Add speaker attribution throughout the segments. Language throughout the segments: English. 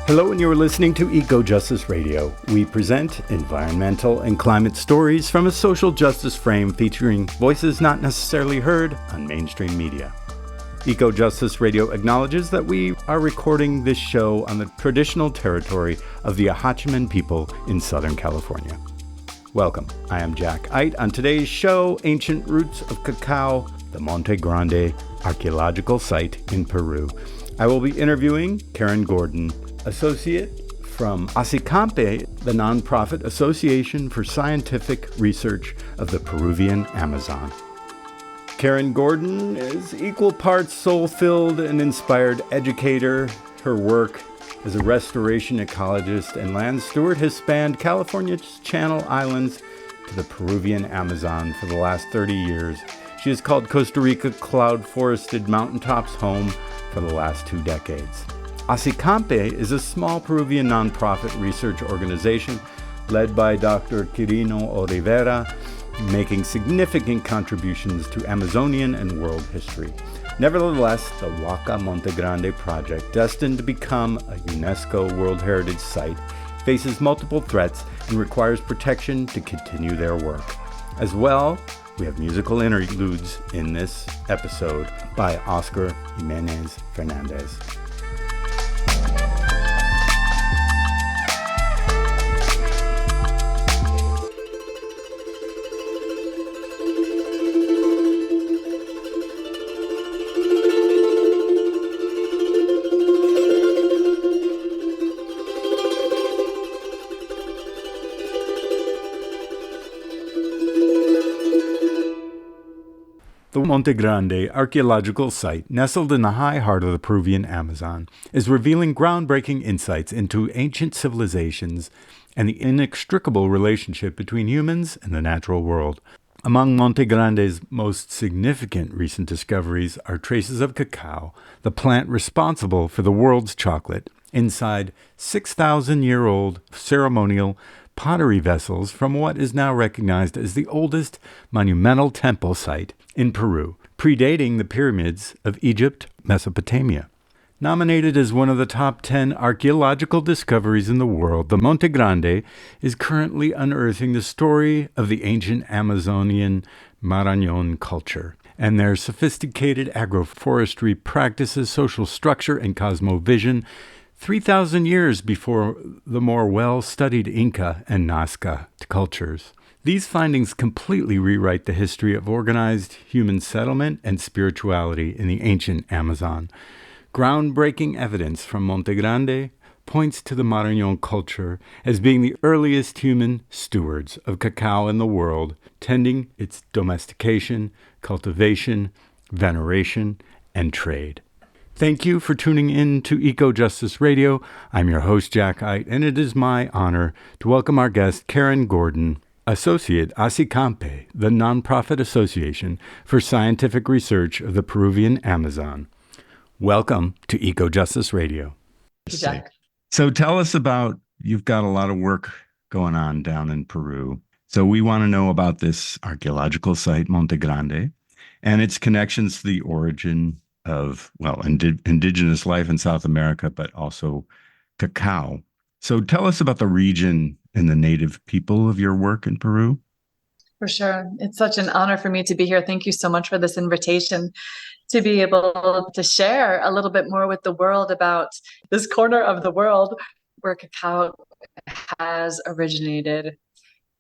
Speaker 1: Hello, and you're listening to Eco-Justice Radio. We present environmental and climate stories from a social justice frame featuring voices not necessarily heard on mainstream media. Eco-Justice Radio acknowledges that we are recording this show on the traditional territory of the Jimenez people in Southern California. Welcome. I am Jack Eidt. On today's show, Ancient Roots of Cacao, the Montegrande archaeological site in Peru. I will be interviewing Karen Gordon, associate from ASICAMPE, the nonprofit Association for Scientific Research of the Peruvian Amazon. Karen Gordon is equal parts soul-filled and inspired educator. Her work as a restoration ecologist and land steward has spanned California's Channel Islands to the Peruvian Amazon for the last 30 years. She has called Costa Rica cloud-forested mountaintops home for the last 2 decades. ASICAMPE is a small Peruvian nonprofit research organization led by Dr. Quirino Olivera, making significant contributions to Amazonian and world history. Nevertheless, the Huaca Montegrande project, destined to become a UNESCO World Heritage Site, faces multiple threats and requires protection to continue their work. As well, we have musical interludes in this episode by Oscar Jimenez Fernandez. The Montegrande archaeological site, nestled in the high heart of the Peruvian Amazon, is revealing groundbreaking insights into ancient civilizations and the inextricable relationship between humans and the natural world. Among Montegrande's most significant recent discoveries are traces of cacao, the plant responsible for the world's chocolate, inside 6,000-year-old ceremonial pottery vessels from what is now recognized as the oldest monumental temple site in Peru, predating the pyramids of Egypt, Mesopotamia. Nominated as one of the top 10 archaeological discoveries in the world, the Montegrande is currently unearthing the story of the ancient Amazonian Marañón culture and their sophisticated agroforestry practices, social structure, and cosmovision 3,000 years before the more well-studied Inca and Nazca cultures. These findings completely rewrite the history of organized human settlement and spirituality in the ancient Amazon. Groundbreaking evidence from Montegrande points to the Marañón culture as being the earliest human stewards of cacao in the world, tending its domestication, cultivation, veneration, and trade. Thank you for tuning in to Eco-Justice Radio. I'm your host, Jack Eidt, and it is my honor to welcome our guest, Karen Gordon, Associate ASICAMPE, the nonprofit association for scientific research of the Peruvian Amazon. Welcome to Eco-Justice Radio.
Speaker 2: Thank you, Jack.
Speaker 1: So tell us about, you've got a lot of work going on down in Peru. So we want to know about this archaeological site, Montegrande, and its connections to the origin of, indigenous life in South America, but also cacao. So tell us about the region and the native people of your work in Peru.
Speaker 2: For sure. It's such an honor for me to be here. Thank you so much for this invitation to be able to share a little bit more with the world about this corner of the world where cacao has originated.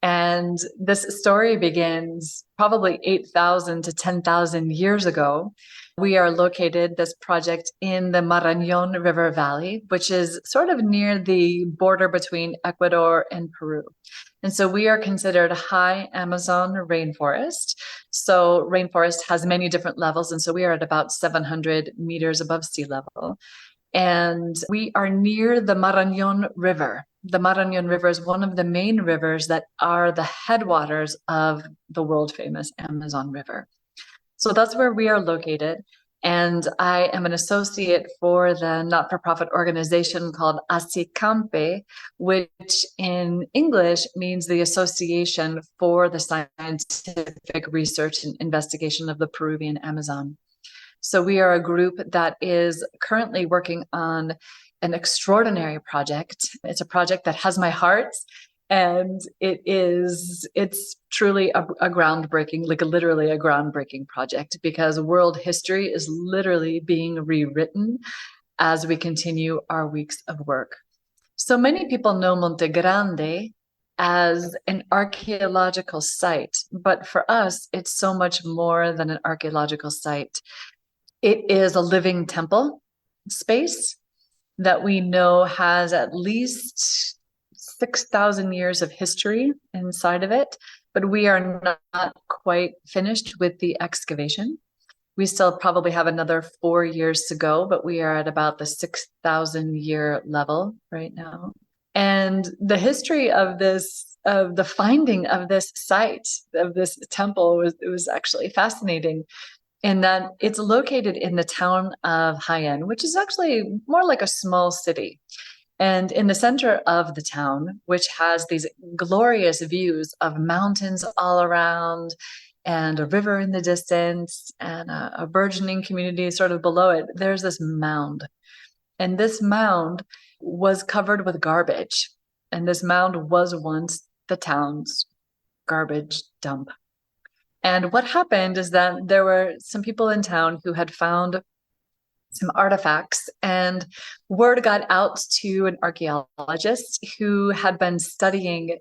Speaker 2: And this story begins probably 8,000 to 10,000 years ago. We are located, this project, in the Marañón River Valley, which is sort of near the border between Ecuador and Peru. And so we are considered a high Amazon rainforest. So rainforest has many different levels. And so we are at about 700 meters above sea level. And we are near the Marañón River. The Marañón River is one of the main rivers that are the headwaters of the world famous Amazon River. So that's where we are located. And I am an associate for the not-for-profit organization called ASICAMPE, which in English means the Association for the Scientific Research and Investigation of the Peruvian Amazon. So we are a group that is currently working on an extraordinary project. It's a project that has my heart, and it's truly a groundbreaking, like literally a groundbreaking project, because world history is literally being rewritten as we continue our weeks of work. So many people know Montegrande as an archaeological site, but for us, it's so much more than an archaeological site. It is a living temple space that we know has at least 6,000 years of history inside of it, but we are not quite finished with the excavation. We still probably have another 4 years to go, but we are at about the 6,000 year level right now. And the history of this, of the finding of this site, of this temple, was actually fascinating, in that it's located in the town of Jaén, which is actually more like a small city. And in the center of the town, which has these glorious views of mountains all around and a river in the distance and a burgeoning community sort of below it, there's this mound. And this mound was covered with garbage. And this mound was once the town's garbage dump. And what happened is that there were some people in town who had found some artifacts, and word got out to an archaeologist who had been studying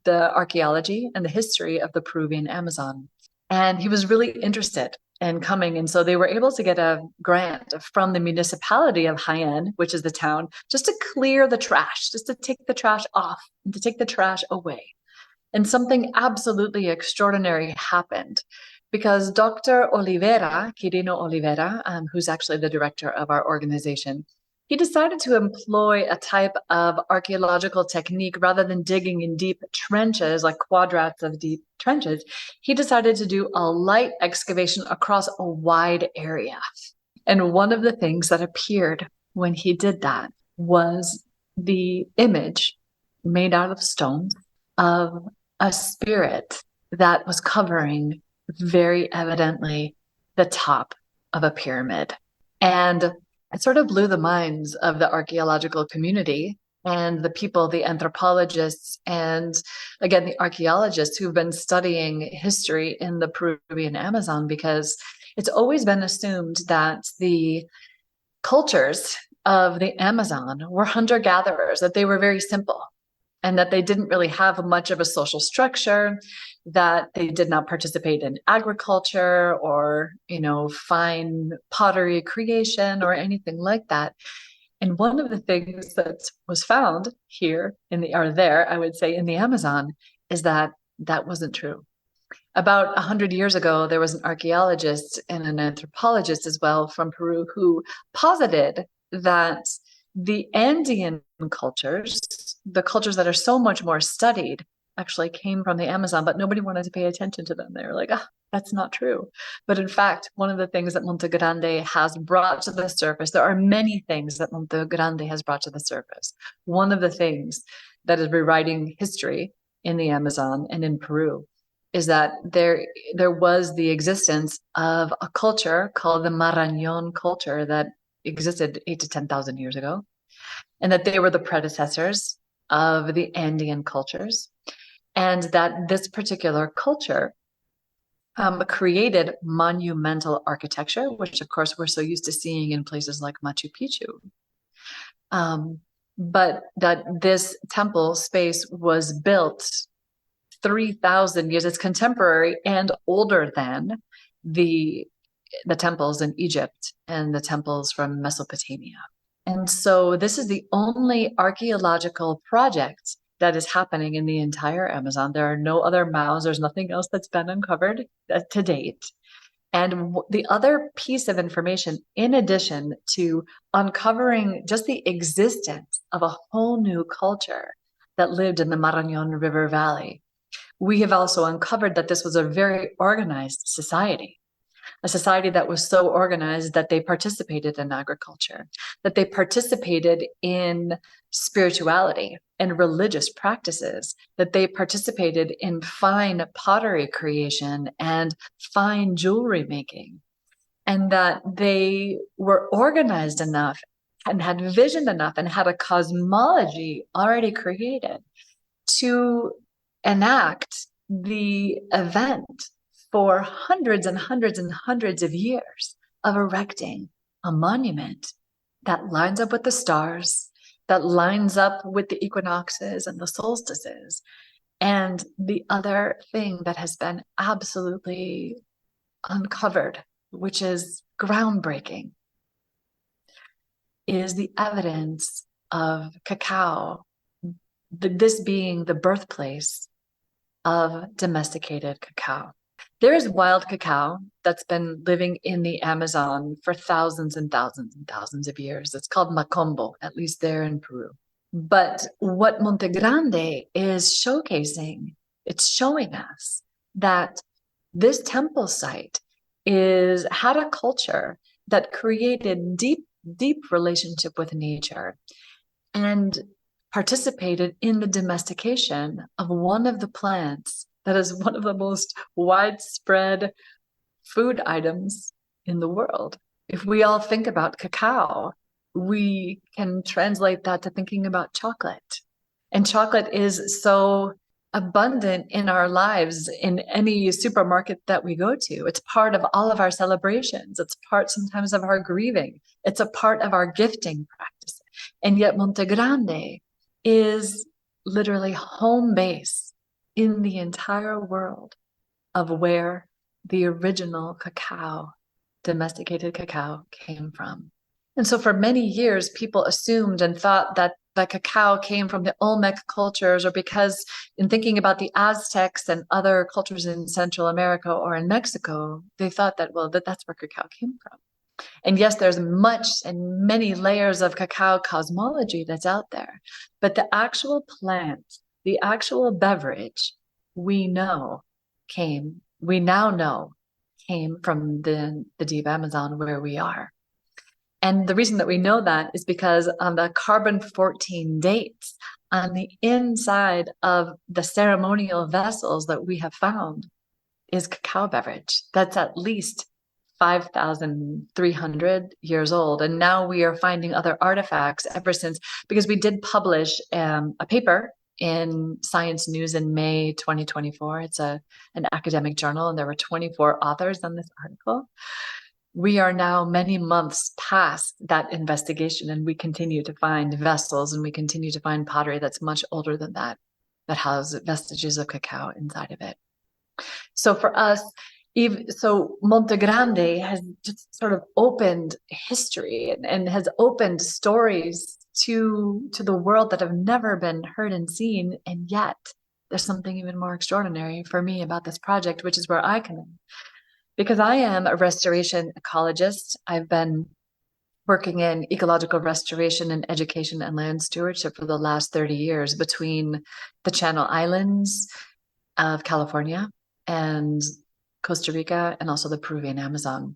Speaker 2: the archaeology and the history of the Peruvian Amazon. And he was really interested in coming. And so they were able to get a grant from the municipality of Jaén, which is the town, just to clear the trash, just to take the trash off and to take the trash away. And something absolutely extraordinary happened, because Dr. Oliveira, Quirino Oliveira, who's actually the director of our organization, he decided to employ a type of archaeological technique. Rather than digging in deep trenches, like quadrats of deep trenches, he decided to do a light excavation across a wide area. And one of the things that appeared when he did that was the image made out of stone of a spirit that was covering very evidently the top of a pyramid. And it sort of blew the minds of the archaeological community and the people, the anthropologists, and again, the archaeologists who've been studying history in the Peruvian Amazon, because it's always been assumed that the cultures of the Amazon were hunter-gatherers, that they were very simple, and that they didn't really have much of a social structure, that they did not participate in agriculture or, fine pottery creation or anything like that. And one of the things that was found here I would say, in the Amazon, is that that wasn't true. About 100 years ago, there was an archaeologist and an anthropologist as well from Peru who posited that the Andean cultures, the cultures that are so much more studied, actually came from the Amazon, but nobody wanted to pay attention to them. They were like, that's not true. But in fact, one of the things that Montegrande has brought to the surface, there are many things that Montegrande has brought to the surface. One of the things that is rewriting history in the Amazon and in Peru is that there was the existence of a culture called the Marañón culture that existed 8,000 to 10,000 years ago, and that they were the predecessors of the Andean cultures, and that this particular culture created monumental architecture, which of course we're so used to seeing in places like Machu Picchu. But that this temple space was built 3,000 years, it's contemporary and older than the temples in Egypt and the temples from Mesopotamia. And so this is the only archaeological project that is happening in the entire Amazon. There are no other mounds. There's nothing else that's been uncovered to date. And the other piece of information, in addition to uncovering just the existence of a whole new culture that lived in the Marañón River Valley, we have also uncovered that this was a very organized society. A society that was so organized that they participated in agriculture, that they participated in spirituality and religious practices, that they participated in fine pottery creation and fine jewelry making, and that they were organized enough, and had vision enough and had a cosmology already created to enact the event for hundreds and hundreds and hundreds of years of erecting a monument that lines up with the stars, that lines up with the equinoxes and the solstices. And the other thing that has been absolutely uncovered, which is groundbreaking, is the evidence of cacao, this being the birthplace of domesticated cacao. There is wild cacao that's been living in the Amazon for thousands and thousands and thousands of years. It's called macombo, at least there in Peru. But what Montegrande is showcasing, it's showing us that this temple site had a culture that created deep relationship with nature and participated in the domestication of one of the plants that is one of the most widespread food items in the world. If we all think about cacao, we can translate that to thinking about chocolate. And chocolate is so abundant in our lives in any supermarket that we go to. It's part of all of our celebrations. It's part sometimes of our grieving. It's a part of our gifting practice. And yet Montegrande is literally home base in the entire world of where the original cacao, domesticated cacao, came from. And so for many years, people assumed and thought that the cacao came from the Olmec cultures, or because in thinking about the Aztecs and other cultures in Central America or in Mexico, they thought that, well, that's where cacao came from. And yes, there's much and many layers of cacao cosmology that's out there, but the actual plant, the actual beverage, we now know came from the deep Amazon where we are. And the reason that we know that is because the carbon-14 dates on the inside of the ceremonial vessels that we have found is cacao beverage. That's at least 5,300 years old. And now we are finding other artifacts ever since, because we did publish a paper in Science News in May 2024. It's an academic journal, and there were 24 authors on this article. We are now many months past that investigation, and we continue to find vessels, and we continue to find pottery that's much older than that has vestiges of cacao inside of it. So for us, Montegrande has just sort of opened history and has opened stories to the world that have never been heard and seen. And yet there's something even more extraordinary for me about this project, which is where I come in. Because I am a restoration ecologist. I've been working in ecological restoration and education and land stewardship for the last 30 years between the Channel Islands of California and Costa Rica, and also the Peruvian Amazon.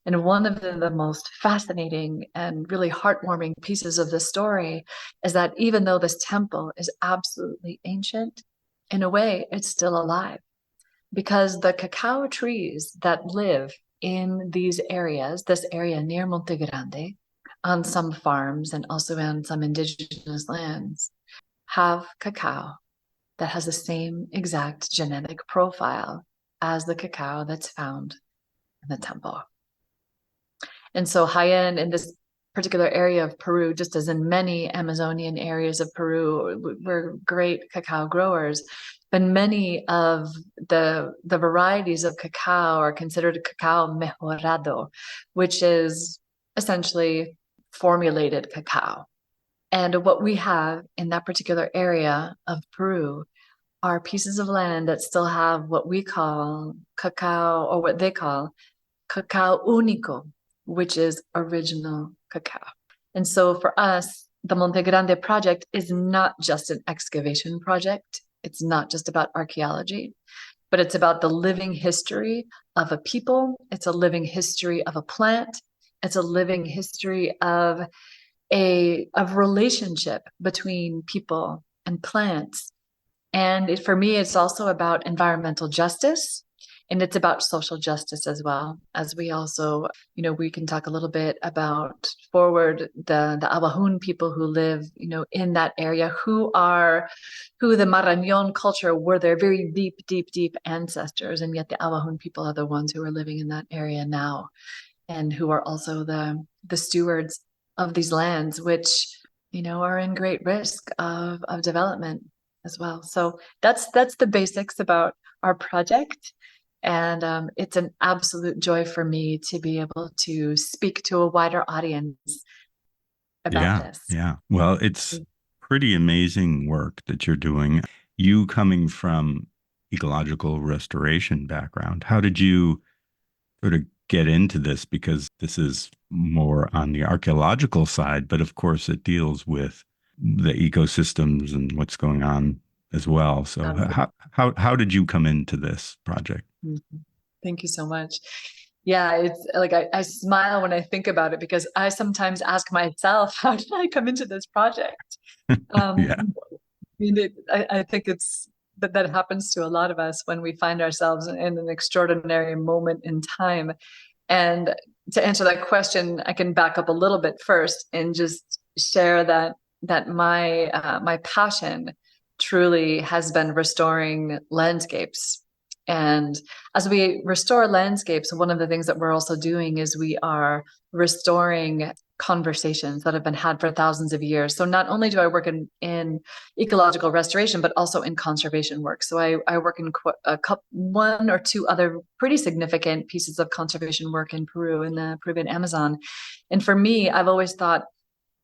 Speaker 2: And one of the most fascinating and really heartwarming pieces of this story is that even though this temple is absolutely ancient, in a way, it's still alive. Because the cacao trees that live in these areas, this area near Montegrande, on some farms and also on some indigenous lands, have cacao that has the same exact genetic profile as the cacao that's found in the temple. And so Jaén, in this particular area of Peru, just as in many Amazonian areas of Peru, we're great cacao growers, but many of the varieties of cacao are considered cacao mejorado, which is essentially formulated cacao. And what we have in that particular area of Peru are pieces of land that still have what we call cacao, or what they call cacao único, which is original cacao. And so for us, the Montegrande project is not just an excavation project. It's not just about archaeology, but it's about the living history of a people. It's a living history of a plant. It's a living history of a relationship between people and plants. And for me, it's also about environmental justice. And it's about social justice as well, as we also, we can talk a little bit about forward the Abahun people who live, in that area, who the Marañón culture were their very deep, deep, deep ancestors. And yet the Abahun people are the ones who are living in that area now, and who are also the stewards of these lands, which, are in great risk of development as well. So that's the basics about our project. And it's an absolute joy for me to be able to speak to a wider audience about this.
Speaker 1: Yeah. Well, it's pretty amazing work that you're doing. You coming from ecological restoration background, how did you sort of get into this? Because this is more on the archaeological side, but of course it deals with the ecosystems and what's going on as well. So how did you come into this project?
Speaker 2: Thank you so much. Yeah, it's like I smile when I think about it, because I sometimes ask myself, how did I come into this project?
Speaker 1: Yeah.
Speaker 2: I think that happens to a lot of us when we find ourselves in an extraordinary moment in time. And to answer that question, I can back up a little bit first and just share that my passion truly has been restoring landscapes. And as we restore landscapes, one of the things that we're also doing is we are restoring conversations that have been had for thousands of years. So not only do I work in ecological restoration, but also in conservation work. So I work in one or two other pretty significant pieces of conservation work in Peru, in the Peruvian Amazon. And for me, I've always thought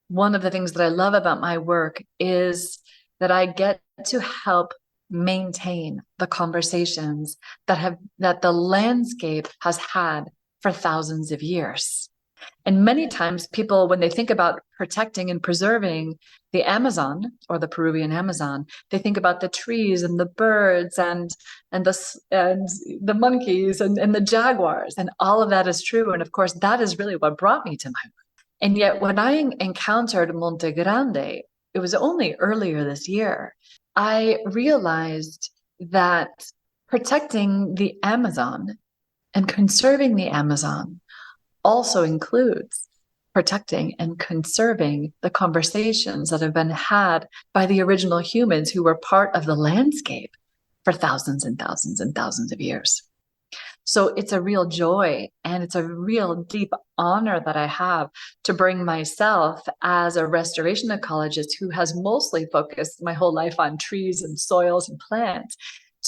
Speaker 2: one of the things that I love about my work is that I get to help maintain the conversations that the landscape has had for thousands of years. And many times people, when they think about protecting and preserving the Amazon or the Peruvian Amazon, they think about the trees and the birds and the monkeys and the jaguars, and all of that is true. And of course, that is really what brought me to my work. And yet when I encountered Montegrande, it was only earlier this year, I realized that protecting the Amazon and conserving the Amazon also includes protecting and conserving the conversations that have been had by the original humans who were part of the landscape for thousands and thousands and thousands of years. So it's a real joy, and it's a real deep honor that I have to bring myself as a restoration ecologist who has mostly focused my whole life on trees and soils and plants,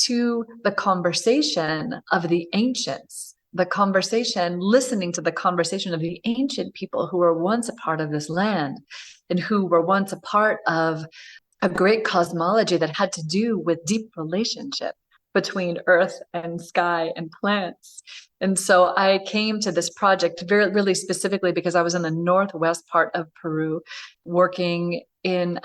Speaker 2: to the conversation of the ancients, listening to the conversation of the ancient people who were once a part of this land and who were once a part of a great cosmology that had to do with deep relationship between earth and sky and plants. And so I came to this project really specifically because I was in the northwest part of Peru working in,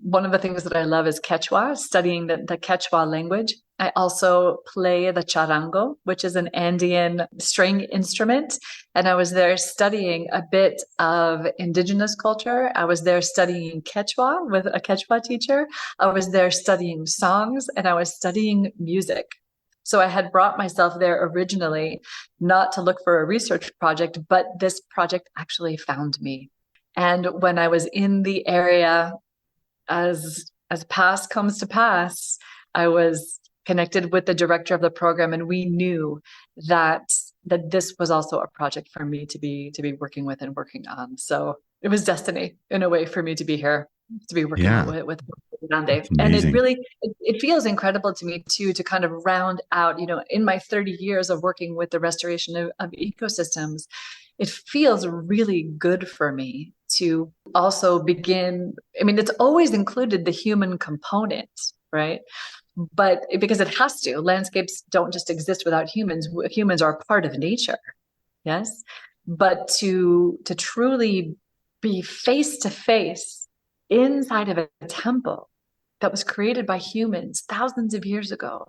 Speaker 2: one of the things that I love is Quechua, studying the Quechua language. I also play the charango, which is an Andean string instrument. And I was there studying a bit of indigenous culture. I was there studying Quechua with a Quechua teacher. I was there studying songs, and I was studying music. So I had brought myself there originally, not to look for a research project, but this project actually found me. And when I was in the area, as past comes to pass, I was connected with the director of the program, and we knew that this was also a project for me to be working with and working on. So it was destiny in a way for me to be here, to be working with Montegrande. And it feels incredible to me too, to kind of round out, in my 30 years of working with the restoration of ecosystems, it feels really good for me to also begin. I mean, it's always included the human component, right? But because it has to, landscapes don't just exist without humans. Humans are part of nature. Yes. But to truly be face to face inside of a temple that was created by humans thousands of years ago,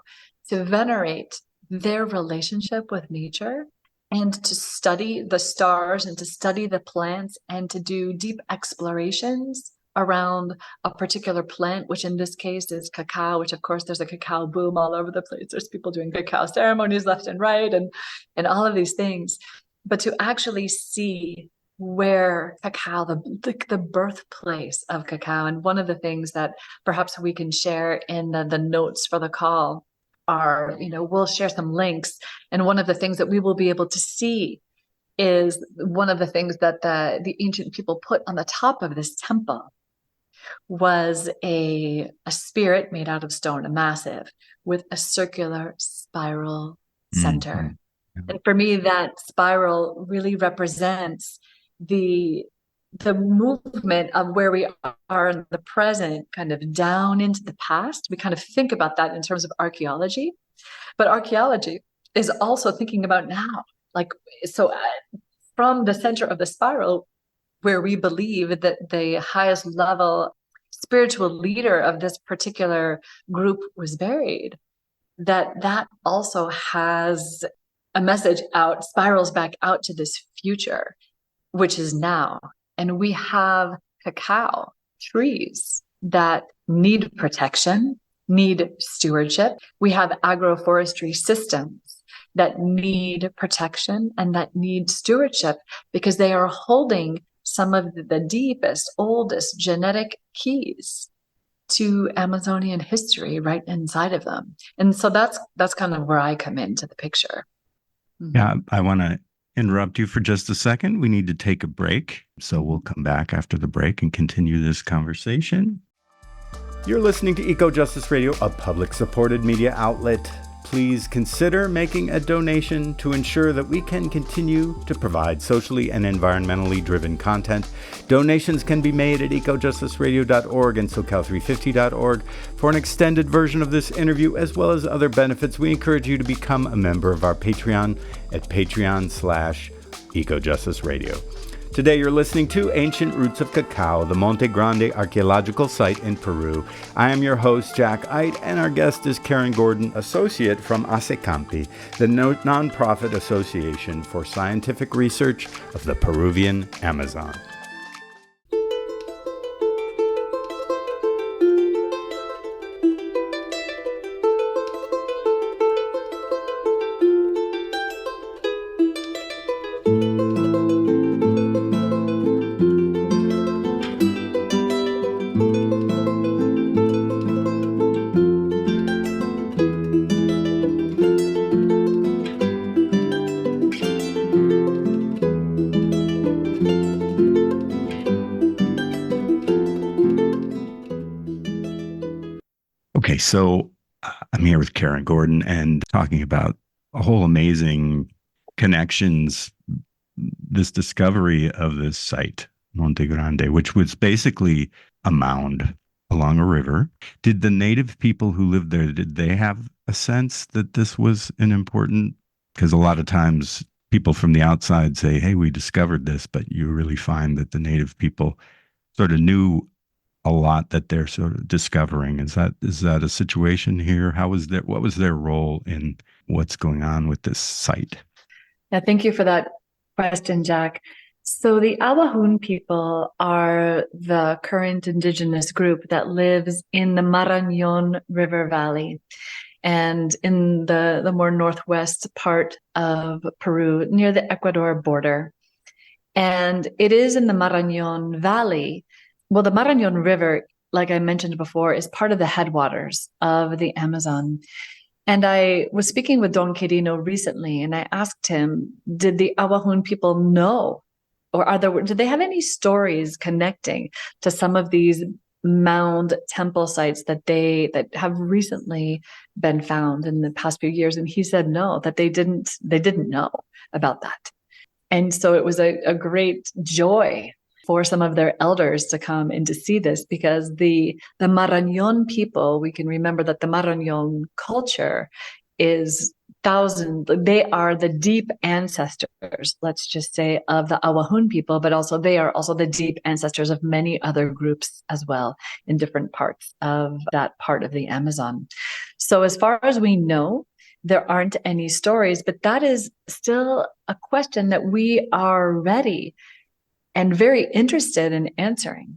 Speaker 2: to venerate their relationship with nature, and to study the stars and to study the plants and to do deep explorations around a particular plant, which in this case is cacao, which of course there's a cacao boom all over the place. There's people doing cacao ceremonies left and right and all of these things. But to actually see where cacao, the birthplace of cacao, and one of the things that perhaps we can share in the notes for the call are, we'll share some links. And one of the things that we will be able to see is one of the things that the ancient people put on the top of this temple was a spirit made out of stone, a massive, with a circular spiral center. Mm-hmm. And for me, that spiral really represents the movement of where we are in the present, kind of down into the past. We kind of think about that in terms of archaeology, but archaeology is also thinking about now. From the center of the spiral, where we believe that the highest level spiritual leader of this particular group was buried, that also has a message out, spirals back out to this future, which is now. And we have cacao trees that need protection, need stewardship. We have agroforestry systems that need protection and that need stewardship because they are holding some of the deepest, oldest genetic keys to Amazonian history right inside of them. And so that's kind of where I come into the picture.
Speaker 1: Mm-hmm. Yeah, I want to interrupt you for just a second. We need to take a break. So we'll come back after the break and continue this conversation. You're listening to Eco Justice Radio, a public supported media outlet. Please consider making a donation to ensure that we can continue to provide socially and environmentally driven content. Donations can be made at ecojusticeradio.org and socal350.org. For an extended version of this interview, as well as other benefits, we encourage you to become a member of our Patreon at patreon.com/ecojusticeradio. Today you're listening to Ancient Roots of Cacao, the Montegrande archaeological site in Peru. I am your host, Jack Eidt, and our guest is Karen Gordon, associate from ASECAMPI, the nonprofit association for scientific research of the Peruvian Amazon. Okay, so I'm here with Karen Gordon and talking about a whole amazing connections, this discovery of this site, Montegrande, which was basically a mound along a river. Did the native people who lived there, did they have a sense that this was an important, because a lot of times people from the outside say, hey, we discovered this, but you really find that the native people sort of knew a lot that they're sort of discovering. Is that a situation here? What was their role in what's going on with this site?
Speaker 2: Yeah, thank you for that question, Jack. So the Awahun people are the current indigenous group that lives in the Marañón River Valley and in the more northwest part of Peru, near the Ecuador border. And it is in the Marañón Valley. Well, the Marañón River, like I mentioned before, is part of the headwaters of the Amazon. And I was speaking with Don Quirino recently, and I asked him, did the Awahun people know, or did they have any stories connecting to some of these mound temple sites that have recently been found in the past few years? And he said no, that they didn't know about that. And so it was a great joy for some of their elders to come and to see this, because the Marañón people, we can remember that the Marañón culture is they are the deep ancestors, let's just say, of the Awahun people, but also they are also the deep ancestors of many other groups as well in different parts of that part of the Amazon. So as far as we know, there aren't any stories, but that is still a question that we are ready and very interested in answering.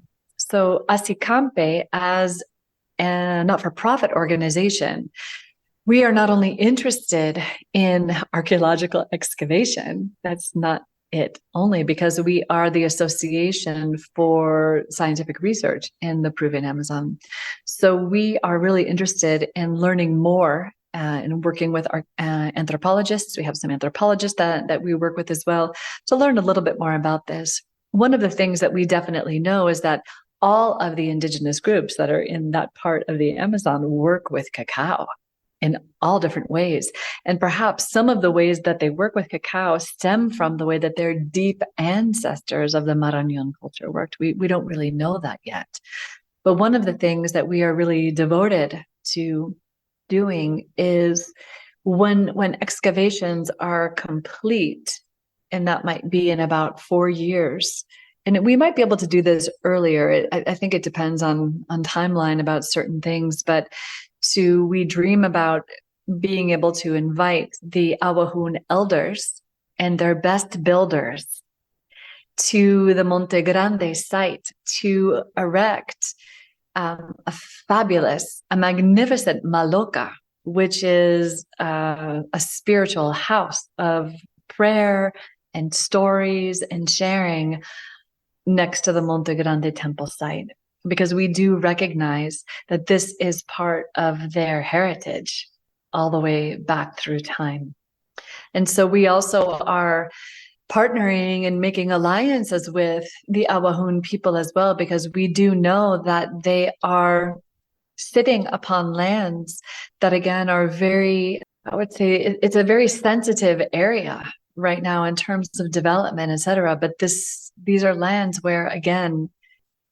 Speaker 2: So Asicampe, as a not-for-profit organization, we are not only interested in archaeological excavation, that's not it only, because we are the Association for Scientific Research in the Peruvian Amazon. So we are really interested in learning more and working with our anthropologists. We have some anthropologists that we work with as well to learn a little bit more about this. One of the things that we definitely know is that all of the indigenous groups that are in that part of the Amazon work with cacao in all different ways. And perhaps some of the ways that they work with cacao stem from the way that their deep ancestors of the Marañón culture worked. We don't really know that yet. But one of the things that we are really devoted to doing is when excavations are complete, and that might be in about 4 years, and we might be able to do this earlier. I think it depends on timeline about certain things, but we dream about being able to invite the Awahun elders and their best builders to the Montegrande site to erect a magnificent maloca, which is a spiritual house of prayer and stories and sharing next to the Montegrande temple site, because we do recognize that this is part of their heritage all the way back through time. And so we also are partnering and making alliances with the Awahun people as well, because we do know that they are sitting upon lands that, again, are very, I would say it's a very sensitive area right now in terms of development, et cetera. But these are lands where, again,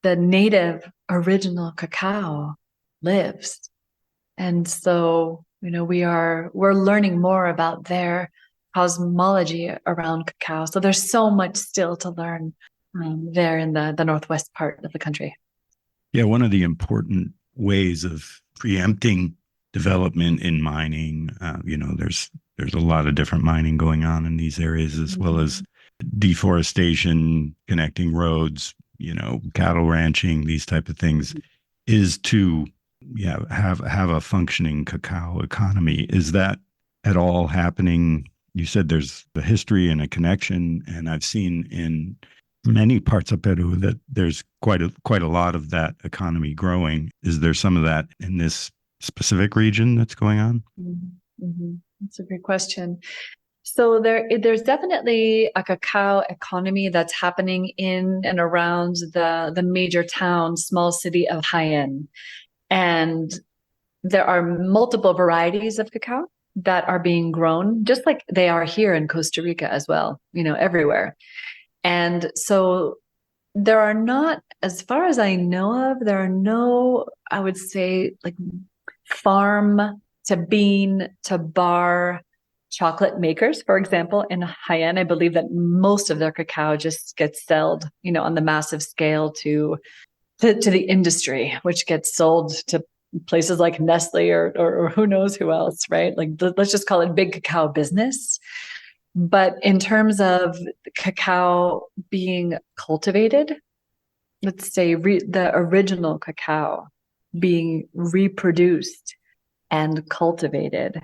Speaker 2: the native original cacao lives. And so, we're learning more about their cosmology around cacao. So there's so much still to learn there in the northwest part of the country.
Speaker 1: Yeah, one of the important ways of preempting development in mining, there's a lot of different mining going on in these areas, as well as deforestation, connecting roads, cattle ranching, these type of things, is to have a functioning cacao economy. Is that at all happening? You said there's a history and a connection, and I've seen in many parts of Peru that there's quite a lot of that economy growing. Is there some of that in this specific region that's going on?
Speaker 2: Mm-hmm. That's a great question. So there's definitely a cacao economy that's happening in and around the major town, small city of Jaén. And there are multiple varieties of cacao that are being grown, just like they are here in Costa Rica as well, everywhere. And so there are not, as far as I know of, there are no, I would say, like farm to bean to bar chocolate makers, for example. In Jaén, I believe that most of their cacao just gets sold, on the massive scale to the industry, which gets sold to places like Nestle or who knows who else, right? Like let's just call it big cacao business. But in terms of cacao being cultivated, let's say the original cacao being reproduced and cultivated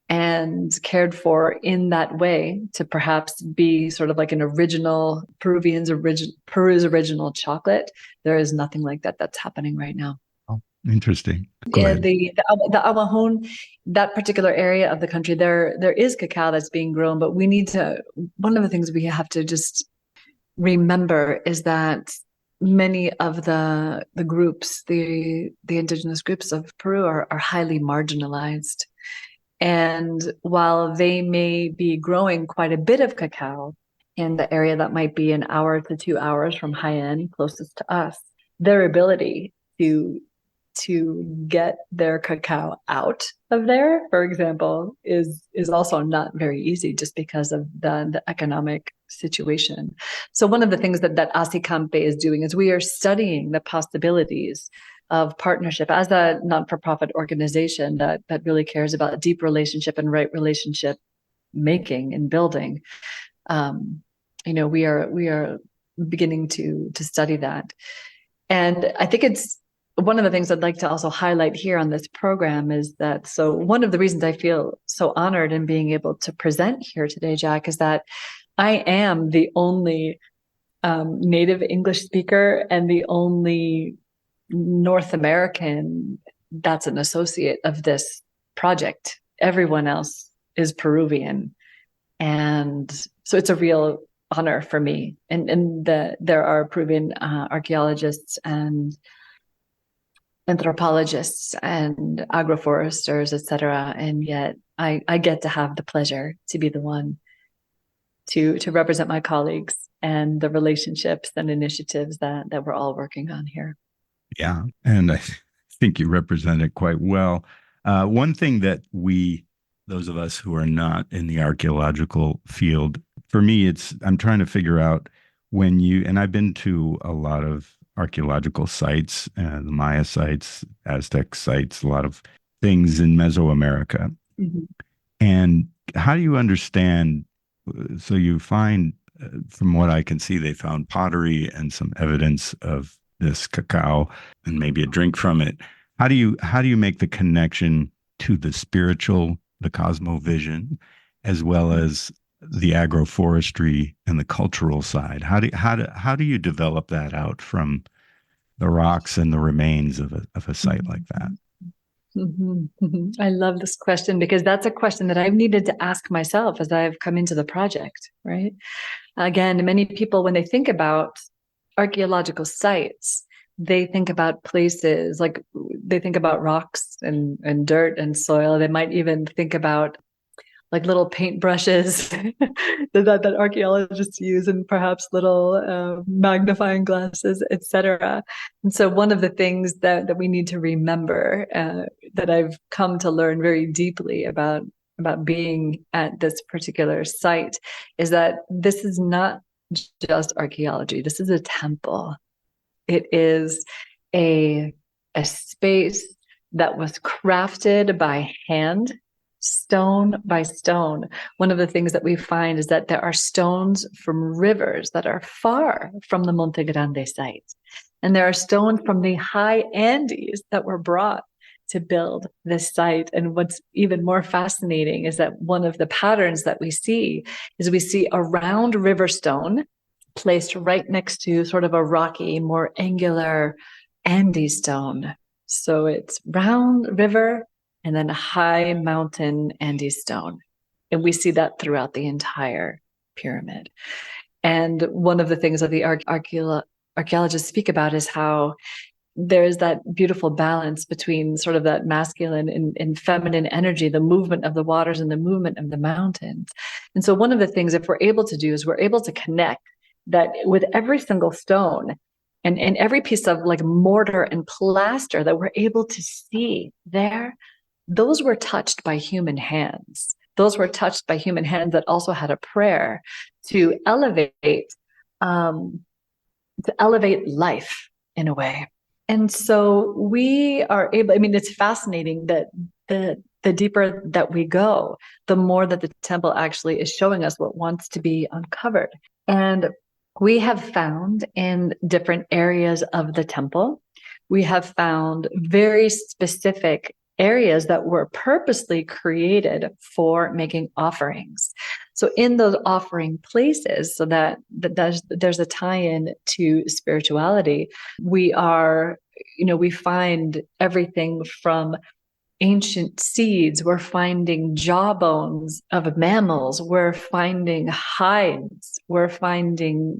Speaker 2: and cared for in that way to perhaps be sort of like an original Peru's original chocolate. There is nothing like that that's happening right now.
Speaker 1: Oh, interesting.
Speaker 2: Yeah, the Awahun, that particular area of the country, there is cacao that's being grown, but one of the things we have to just remember is that many of the groups, the indigenous groups of Peru are highly marginalized. And while they may be growing quite a bit of cacao in the area that might be an hour to 2 hours from Jaén, closest to us, their ability to get their cacao out of there, for example, is also not very easy, just because of the economic situation. So one of the things that Asicampe is doing is we are studying the possibilities of partnership as a non-for-profit organization that really cares about deep relationship and right relationship making and building. We are beginning to study that. And I think it's one of the things I'd like to also highlight here on this program is that, so one of the reasons I feel so honored in being able to present here today, Jack, is that I am the only native English speaker and the only North American that's an associate of this project. Everyone else is Peruvian. And so it's a real honor for me. And there are Peruvian archaeologists and anthropologists and agroforesters, et cetera. And yet I get to have the pleasure to be the one to represent my colleagues and the relationships and initiatives that we're all working on here.
Speaker 1: Yeah, and I think you represent it quite well. One thing that those of us who are not in the archaeological field, for me, I'm trying to figure out and I've been to a lot of archaeological sites, the Maya sites, Aztec sites, a lot of things in Mesoamerica. Mm-hmm. And how do you understand? So you find, from what I can see, they found pottery and some evidence of this cacao and maybe a drink from it. How do you make the connection to the spiritual, the cosmovision, as well as the agroforestry and the cultural side? How do you develop that out from the rocks and the remains of a site like that?
Speaker 2: Mm-hmm. Mm-hmm. I love this question because that's a question that I've needed to ask myself as I've come into the project, right? Again, many people, when they think about archaeological sites, they think about places like they think about rocks and dirt and soil. They might even think about like little paintbrushes that archaeologists use and perhaps little magnifying glasses, etc. And so one of the things that we need to remember that I've come to learn very deeply about being at this particular site is that this is not just archaeology. This is a temple. It is a space that was crafted by hand, stone by stone. One of the things that we find is that there are stones from rivers that are far from the Montegrande site. And there are stones from the high Andes that were brought to build this site. And what's even more fascinating is that one of the patterns that we see is we see a round river stone placed right next to sort of a rocky, more angular Andes stone. So it's round river and then a high mountain Andes stone. And we see that throughout the entire pyramid. And one of the things that the archaeologists speak about is how there's that beautiful balance between sort of that masculine and feminine energy, the movement of the waters and the movement of the mountains. And so one of the things, if we're able to do, is we're able to connect that with every single stone and every piece of like mortar and plaster that we're able to see there, those were touched by human hands. Those were touched by human hands that also had a prayer to elevate life in a way. And so we are able, I mean, it's fascinating that the deeper that we go, the more that the temple actually is showing us what wants to be uncovered. And we have found in different areas of the temple, we have found very specific areas that were purposely created for making offerings. So in those offering places, so that there's a tie-in to spirituality, we find everything from ancient seeds, we're finding jawbones of mammals, we're finding hides, we're finding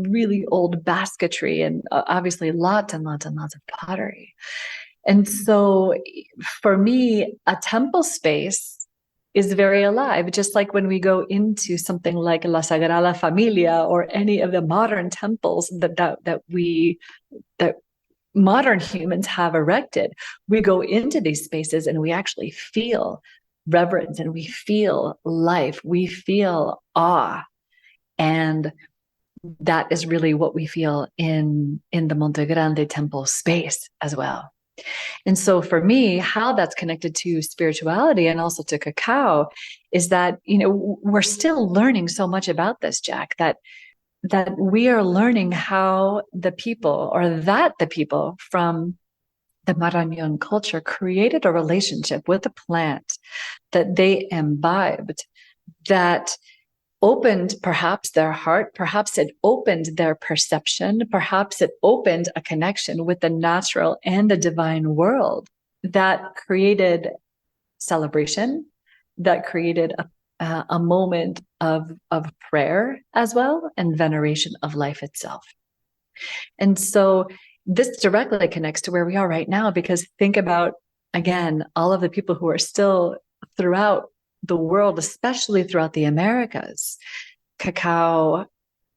Speaker 2: really old basketry, and obviously lots and lots and lots of pottery. And so for me, a temple space is very alive, just like when we go into something like La Sagrada Familia or any of the modern temples that modern humans have erected. We go into these spaces and we actually feel reverence and we feel life, we feel awe. And that is really what we feel in the Montegrande temple space as well. And so for me, how that's connected to spirituality and also to cacao is that, we're still learning so much about this, Jack, that that we are learning how the people from the Marañón culture created a relationship with the plant that they imbibed, that opened perhaps their heart, perhaps it opened their perception, perhaps it opened a connection with the natural and the divine world, that created celebration, that created a moment of prayer as well, and veneration of life itself. And so this directly connects to where we are right now, because think about, again, all of the people who are still throughout the world, especially throughout the Americas, cacao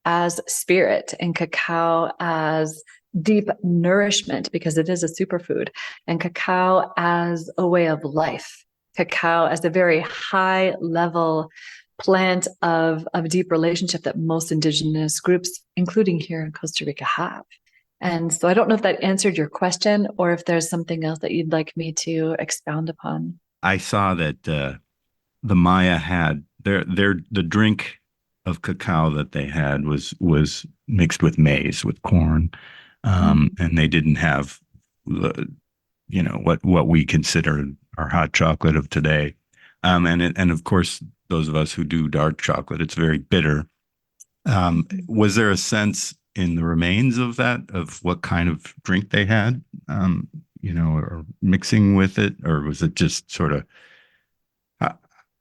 Speaker 2: as spirit and cacao as deep nourishment, because it is a superfood, and cacao as a way of life, cacao as a very high level plant of deep relationship that most indigenous groups, including here in Costa Rica, have. And so I don't know if that answered your question, or if there's something else that you'd like me to expound upon.
Speaker 1: I saw that the Maya had the drink of cacao that they had was mixed with maize, with corn, and they didn't have the, what we consider our hot chocolate of today, and of course those of us who do dark chocolate, it's very bitter. Was there a sense in the remains of that, of what kind of drink they had, or mixing with it, or was it just sort of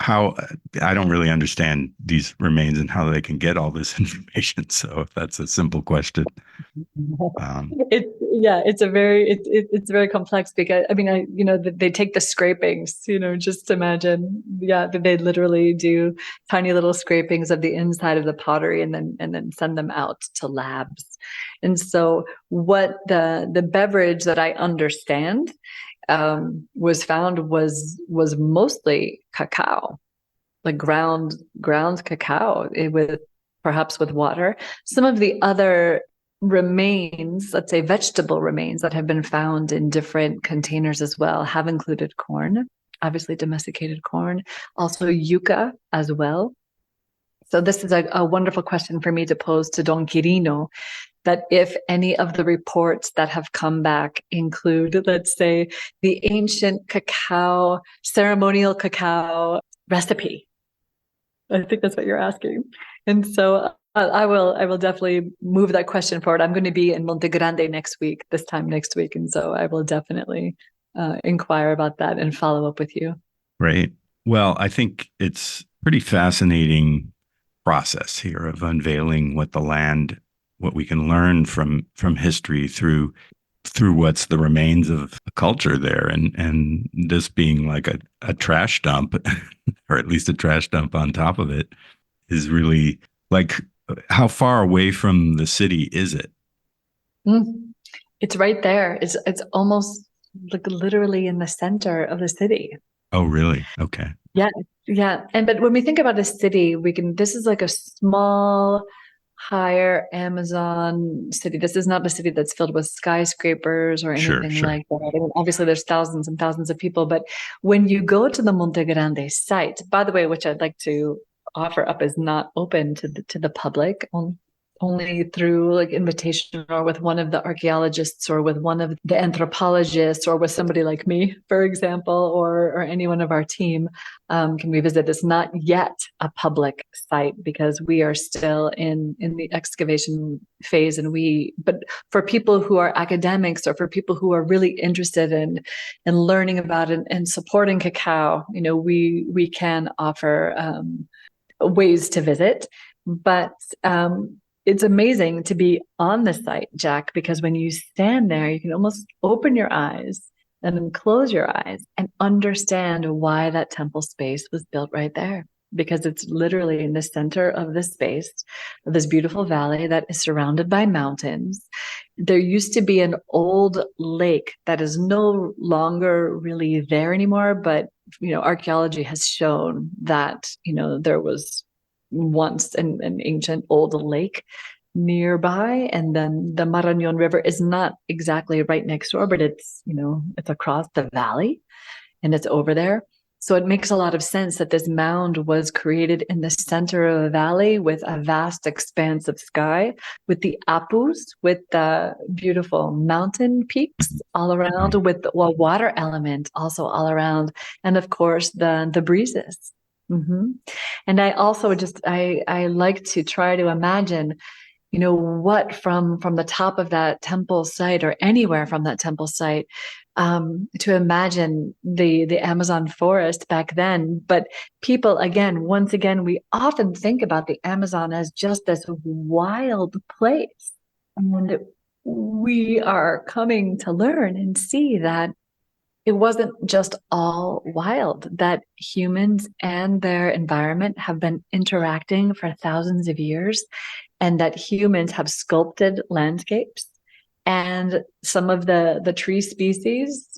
Speaker 1: how I don't really understand these remains and how they can get all this information. So if that's a simple question,
Speaker 2: it's very complex, because they take the scrapings, just imagine, that they literally do tiny little scrapings of the inside of the pottery, and then send them out to labs. And so what the beverage that I understand was found was mostly cacao, like ground cacao, perhaps with water. Some of the other remains, let's say vegetable remains, that have been found in different containers as well, have included corn, obviously domesticated corn, also yucca as well. So this is a wonderful question for me to pose to Don Quirino, that if any of the reports that have come back include, let's say, the ancient cacao, ceremonial cacao recipe. I think that's what you're asking. And so I will definitely move that question forward. I'm going to be in Montegrande this time next week. And so I will definitely inquire about that and follow up with you.
Speaker 1: Right. Well, I think it's pretty fascinating process here of unveiling what we can learn from history through what's the remains of a culture there, and this being like a trash dump, or at least a trash dump on top of it, is really like, how far away from the city is it?
Speaker 2: It's right there. It's almost like literally in the center of the city.
Speaker 1: Oh, really? Okay.
Speaker 2: Yeah. But when we think about a city, this is like a small, higher Amazon city. This is not a city that's filled with skyscrapers or anything
Speaker 1: Sure.
Speaker 2: like that. I mean, obviously, there's thousands and thousands of people, but when you go to the Montegrande site, by the way, which I'd like to offer up, is not open to the public, only through like invitation, or with one of the archaeologists, or with one of the anthropologists, or with somebody like me, for example, or any one of our team can we visit. It's not yet a public site, because we are still in the excavation phase, but for people who are academics, or for people who are really interested in learning about it and supporting cacao, we can offer ways to visit. But it's amazing to be on the site, Jack, because when you stand there, you can almost open your eyes and then close your eyes and understand why that temple space was built right there. Because it's literally in the center of the space, of this beautiful valley that is surrounded by mountains. There used to be an old lake that is no longer really there anymore, but archaeology has shown that there was once an ancient old lake nearby, and then the Marañón River is not exactly right next door, but it's it's across the valley, and it's over there. So it makes a lot of sense that this mound was created in the center of a valley with a vast expanse of sky, with the Apus, with the beautiful mountain peaks all around, with the water element also all around, and of course the breezes. And I also I like to try to imagine, what from the top of that temple site or anywhere from that temple site, to imagine the Amazon forest back then. But people, once again, we often think about the Amazon as just this wild place. And we are coming to learn and see that it wasn't just all wild, that humans and their environment have been interacting for thousands of years, and that humans have sculpted landscapes. And some of the tree species,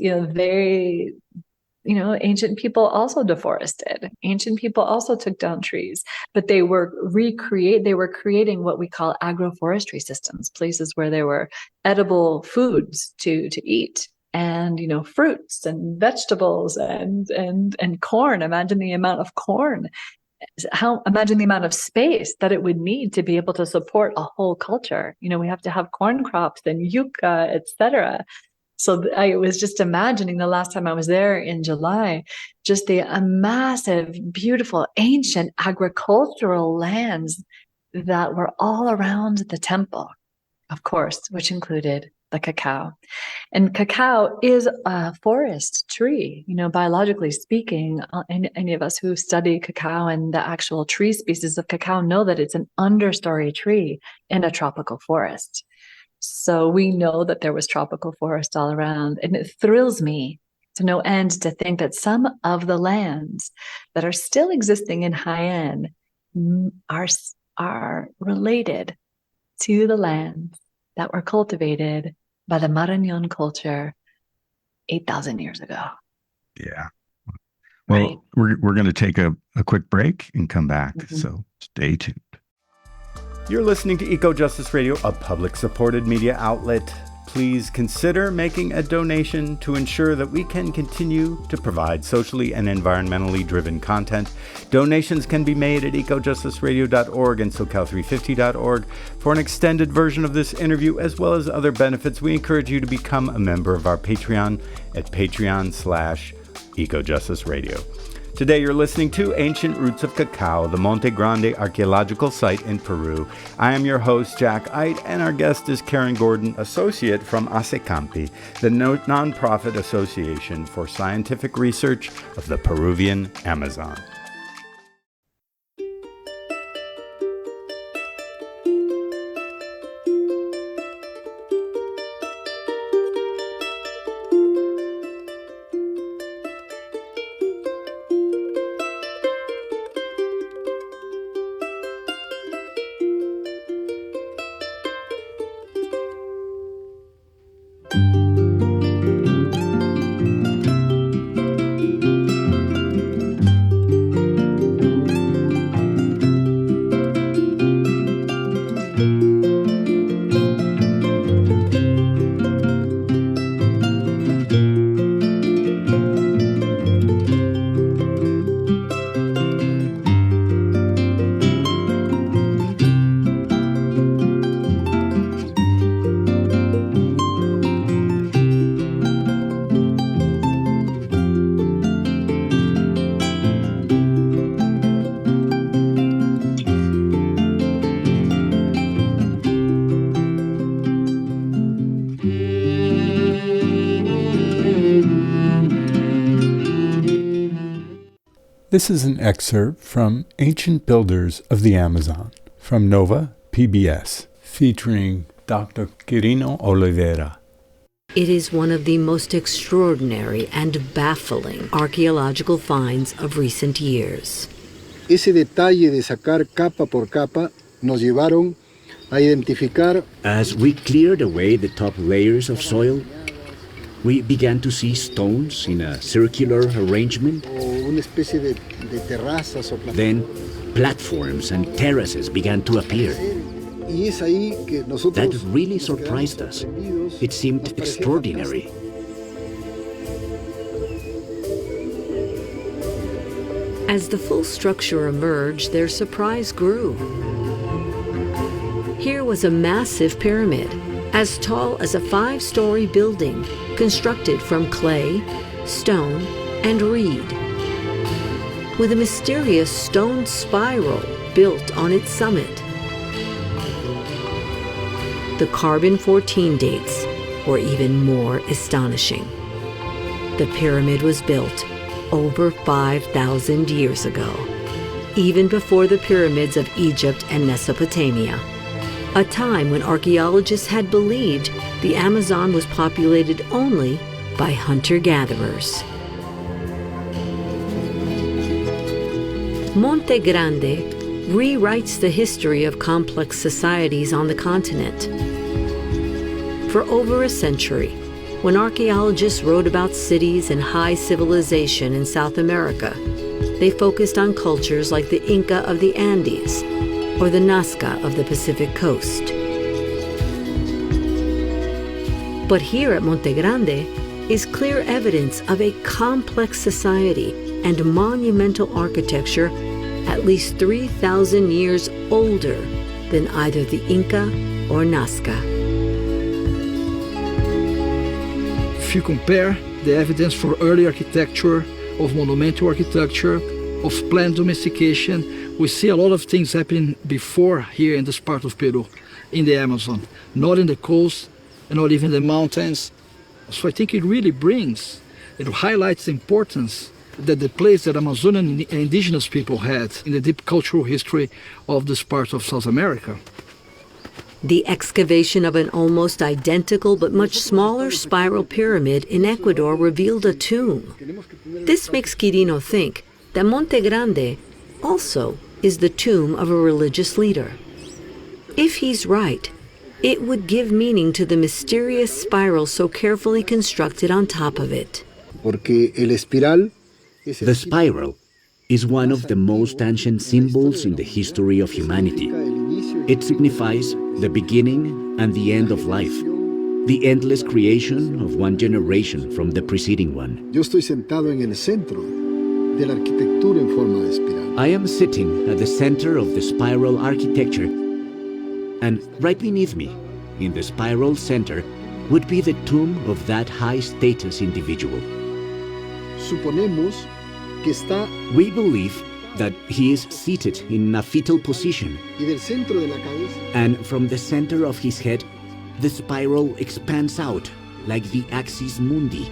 Speaker 2: ancient people also deforested. Ancient people also took down trees, but they were creating what we call agroforestry systems, places where there were edible foods to eat, and fruits and vegetables and corn. Imagine the amount of corn. Imagine the amount of space that it would need to be able to support a whole culture. We have to have corn crops and yucca, etc. So I was just imagining the last time I was there in July, just the massive, beautiful, ancient agricultural lands that were all around the temple, of course, which included the cacao. And cacao is a forest tree, biologically speaking. Any of us who study cacao and the actual tree species of cacao know that it's an understory tree in a tropical forest. So we know that there was tropical forest all around. And it thrills me to no end to think that some of the lands that are still existing in Jaén are related to the lands that were cultivated by the Marañón culture 8,000 years ago.
Speaker 1: Yeah. Well, right. We're going to take a quick break and come back. So stay tuned. You're listening to Eco Justice Radio, a public-supported media outlet. Please consider making a donation to ensure that we can continue to provide socially and environmentally driven content. Donations can be made at ecojusticeradio.org and SoCal350.org. For an extended version of this interview, as well as other benefits, we encourage you to become a member of our Patreon at patreon.com/ecojusticeradio. Today you're listening to Ancient Roots of Cacao, the Montegrande archaeological site in Peru. I am your host, Jack Eidt, and our guest is Karen Gordon, associate from ASECAMPI, the nonprofit association for scientific research of the Peruvian Amazon. This is an excerpt from Ancient Builders of the Amazon from Nova PBS, featuring Dr. Quirino Oliveira.
Speaker 3: It is one of the most extraordinary and baffling archaeological finds of recent years.
Speaker 4: Ese detalle de sacar capa por capa nos llevaron a identificar.
Speaker 5: As we cleared away the top layers of soil, we began to see stones in a circular arrangement.
Speaker 4: Una especie de terrazas o
Speaker 5: Then platforms and terraces began to appear.
Speaker 4: Y es ahí que nosotros
Speaker 5: that really surprised us. It seemed extraordinary.
Speaker 3: As the full structure emerged, their surprise grew. Here was a massive pyramid, as tall as a 5-story building, constructed from clay, stone, and reed, with a mysterious stone spiral built on its summit. The carbon-14 dates were even more astonishing. The pyramid was built over 5,000 years ago, even before the pyramids of Egypt and Mesopotamia, a time when archaeologists had believed the Amazon was populated only by hunter-gatherers. Montegrande rewrites the history of complex societies on the continent. For over a century, when archaeologists wrote about cities and high civilization in South America, they focused on cultures like the Inca of the Andes or the Nazca of the Pacific coast. But here at Montegrande is clear evidence of a complex society and monumental architecture at least 3,000 years older than either the Inca or Nazca.
Speaker 6: If you compare the evidence for early architecture, of monumental architecture, of plant domestication, we see a lot of things happening before here in this part of Peru, in the Amazon, not in the coast and not even the mountains. So I think it really highlights the importance that the place that Amazonian indigenous people had in the deep cultural history of this part of South America.
Speaker 3: The excavation of an almost identical but much smaller spiral pyramid in Ecuador revealed a tomb. This makes Quirino think that Montegrande also is the tomb of a religious leader. If he's right, it would give meaning to the mysterious spiral so carefully constructed on top of it.
Speaker 5: The spiral is one of the most ancient symbols in the history of humanity. It signifies the beginning and the end of life, the endless creation of one generation from the preceding one.
Speaker 4: Yo estoy sentado en el centro de la arquitectura en forma de espiral.
Speaker 5: I am sitting at the center of the spiral architecture, and right beneath me, in the spiral center, would be the tomb of that high-status individual.
Speaker 4: Suponemos que está
Speaker 5: We believe that he is seated in a fetal position,
Speaker 4: y del centro de la cabeza
Speaker 5: and from the center of his head, the spiral expands out like the axis mundi,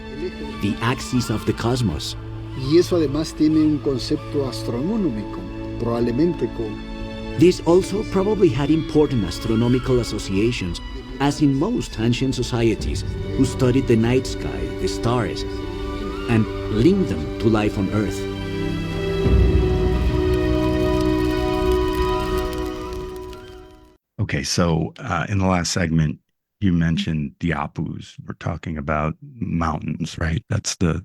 Speaker 5: the axis of the cosmos.
Speaker 4: y eso además tiene un concepto astronómico, probablemente con
Speaker 5: This also probably had important astronomical associations, as in most ancient societies who studied the night sky, the stars, and linked them to life on Earth.
Speaker 1: Okay, so in the last segment, you mentioned the Apus. We're talking about mountains, right? That's the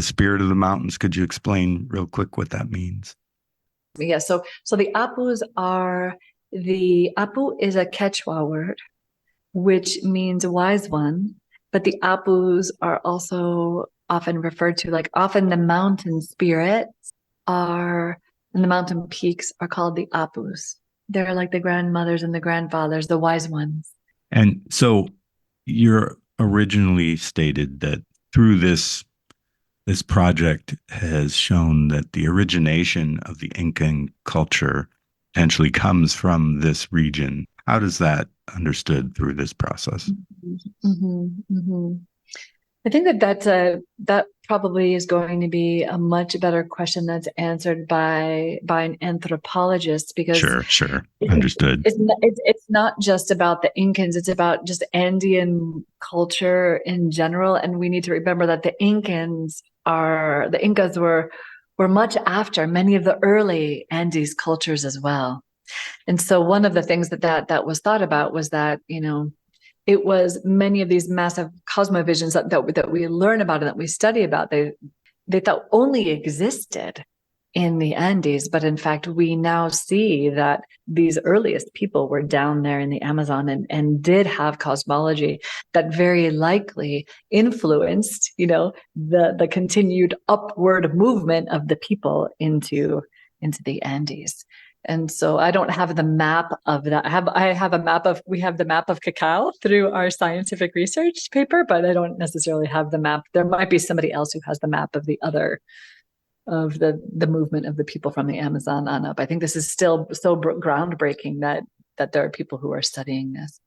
Speaker 1: spirit of the mountains. Could you explain real quick what that means?
Speaker 2: Yeah, so the Apus Apu is a Quechua word, which means wise one, but the Apus are also often referred to, like often the mountain spirits and the mountain peaks are called the Apus. They're like the grandmothers and the grandfathers, the wise ones.
Speaker 1: And so you're originally stated that through this project has shown that the origination of the Incan culture potentially comes from this region. How does that understood through this process?
Speaker 2: Mm-hmm, mm-hmm. I think that probably is going to be a much better question that's answered by an anthropologist, because
Speaker 1: Sure. Understood.
Speaker 2: It's not just about the Incans, it's about just Andean culture in general. And we need to remember that the Incas were much after many of the early Andes cultures as well. And so one of the things that was thought about was that, it was many of these massive cosmovisions that we learn about and that we study about, they thought only existed in the Andes, but in fact, we now see that these earliest people were down there in the Amazon and did have cosmology that very likely influenced, the continued upward movement of the people into the Andes. And so I don't have the map of that. We have the map of Cacao through our scientific research paper, but I don't necessarily have the map. There might be somebody else who has the map of the movement of the people from the Amazon on up. I think this is still so groundbreaking that there are people who are studying this.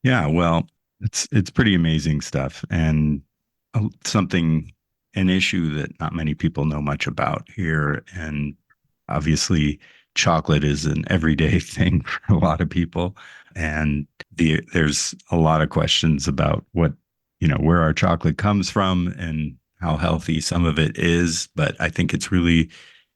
Speaker 1: Yeah, well, it's pretty amazing stuff, and an issue that not many people know much about here. And obviously, chocolate is an everyday thing for a lot of people, and there's a lot of questions about where our chocolate comes from and how healthy some of it is. But I think it's really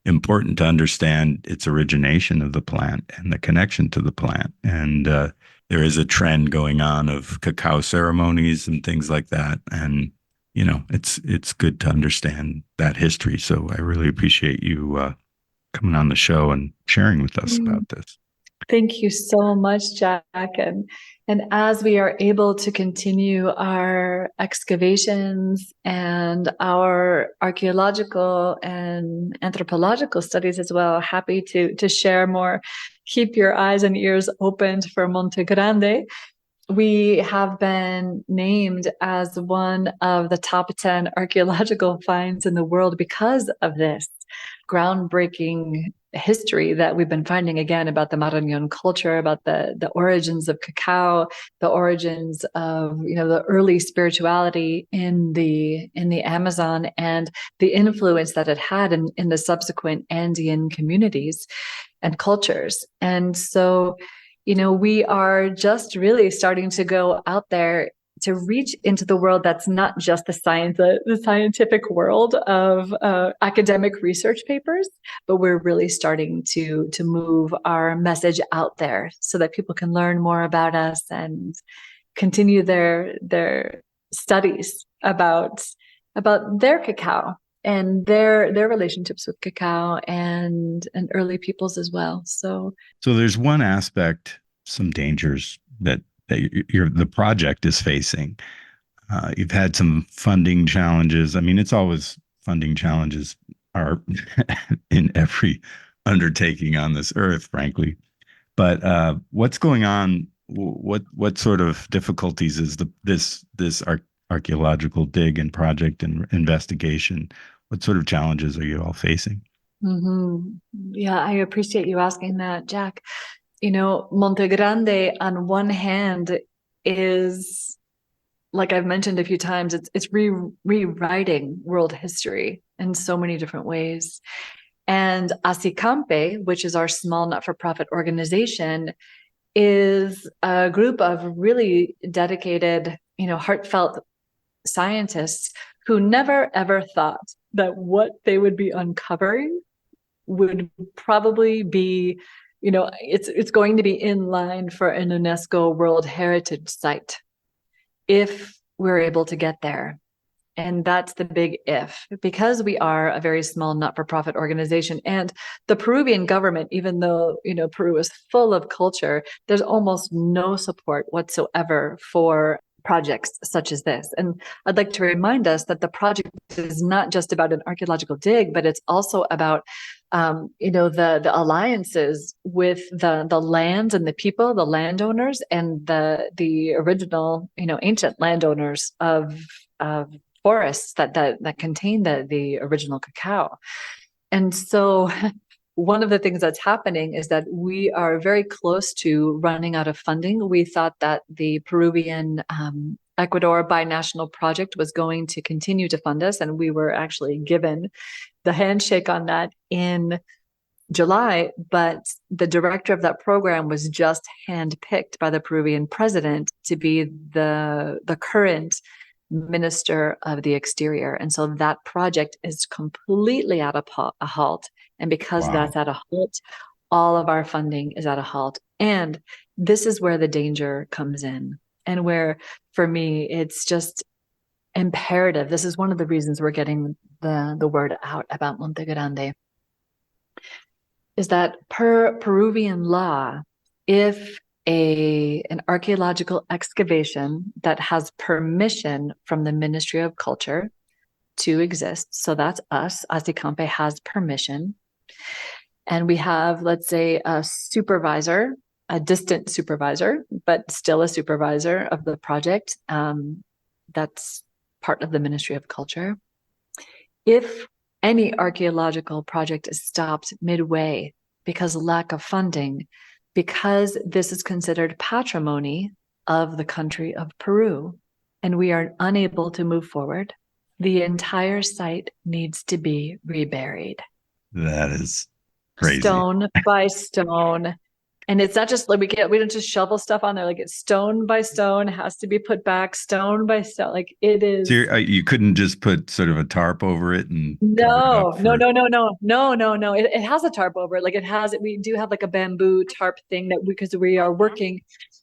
Speaker 1: important to understand its origination of the plant and the connection to the plant. And there is a trend going on of cacao ceremonies and things like that. And, it's good to understand that history. So I really appreciate you coming on the show and sharing with us about this.
Speaker 2: Thank you so much, Jack. And as we are able to continue our excavations and our archaeological and anthropological studies as well, happy to share more. Keep your eyes and ears opened for Montegrande. We have been named as one of the top 10 archaeological finds in the world because of this groundbreaking history that we've been finding, again, about the Marañón culture, about the origins of cacao, the origins of the early spirituality in the Amazon, and the influence that it had in the subsequent Andean communities and cultures. And so we are just really starting to go out there to reach into the world that's not just the scientific world of academic research papers, but we're really starting to move our message out there so that people can learn more about us and continue their studies about their cacao and their relationships with cacao and early peoples as well. So
Speaker 1: there's one aspect, some dangers that the project is facing. You've had some funding challenges. I mean, it's always funding challenges are in every undertaking on this earth, frankly. But what's going on? What sort of difficulties is this archaeological dig and project and investigation? What sort of challenges are you all facing?
Speaker 2: Mm-hmm. Yeah, I appreciate you asking that, Jack. Montegrande on one hand is, like I've mentioned a few times, it's rewriting world history in so many different ways. And Asicampe, which is our small not-for-profit organization, is a group of really dedicated, heartfelt scientists who never ever thought that what they would be uncovering would probably be it's going to be in line for an UNESCO World Heritage Site if we're able to get there. And that's the big if, because we are a very small not-for-profit organization. And the Peruvian government, even though, Peru is full of culture, there's almost no support whatsoever for projects such as this. And I'd like to remind us that the project is not just about an archaeological dig, but it's also about the alliances with the land and the people, the landowners, and the original, ancient landowners of forests that contain the original cacao. And so one of the things that's happening is that we are very close to running out of funding. We thought that the Peruvian Ecuador binational project was going to continue to fund us, and we were actually given the handshake on that in July, but the director of that program was just handpicked by the Peruvian president to be the current Minister of the Exterior. And so that project is completely at a halt. And because that's at a halt, all of our funding is at a halt. And this is where the danger comes in, and where, for me, it's just imperative. This is one of the reasons we're getting the word out about Montegrande, is that per Peruvian law, if an archaeological excavation that has permission from the Ministry of Culture to exist, so that's us, Asicampe has permission, and we have, let's say, a supervisor, a distant supervisor, but still a supervisor of the project, that's part of the Ministry of Culture. If any archaeological project is stopped midway because of lack of funding, because this is considered patrimony of the country of Peru, and we are unable to move forward, the entire site needs to be reburied.
Speaker 1: That is crazy.
Speaker 2: Stone by stone. And it's not just like we don't just shovel stuff on there. Like, it's stone by stone, has to be put back stone by stone. Like, it is.
Speaker 1: So you couldn't just put sort of a tarp over it and
Speaker 2: No. It has a tarp over it. Like, we do have like a bamboo tarp thing because we are working.